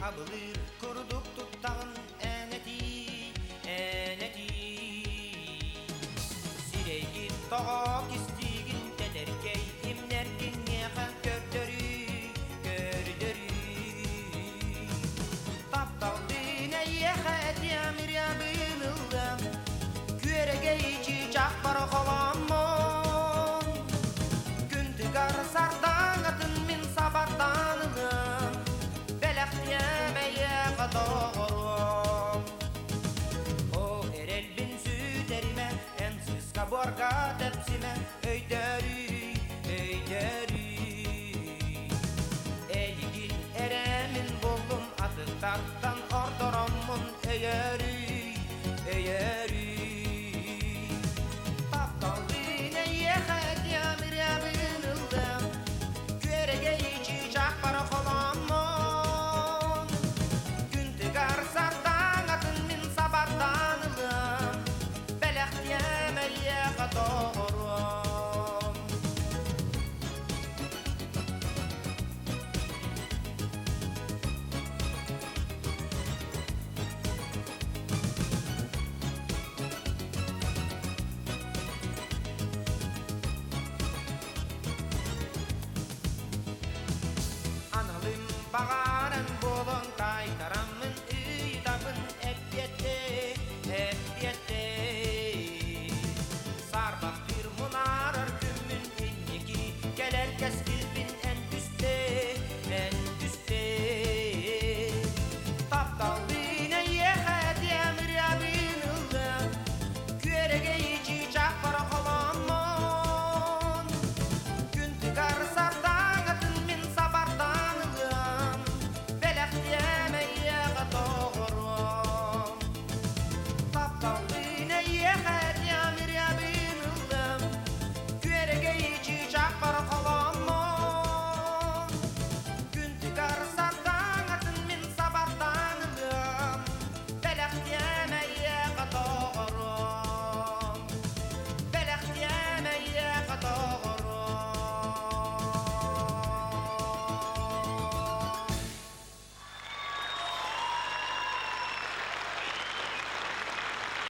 Kabılır kuruduk tuttağın eneti Sireygi toğuk istigin teterkey imlerkin yeğen gördörü Taptal dine yeğet yamir yabınıldım Küeregeyci çakbar kolamon Güntigar sardan atın min sabardanılım Belek diyemeye kadorum O erel bin süderime ensiz kaborga tepsime Öydörü Eygil eremin buldum atıklardan ordurumun Öyörü Taptal dine yeğet yamir yabınıldım Küeregeyci çakbar kolamon Güntigar sardan atın min sabardanılım Belek diyemeye kadorum Analım bağa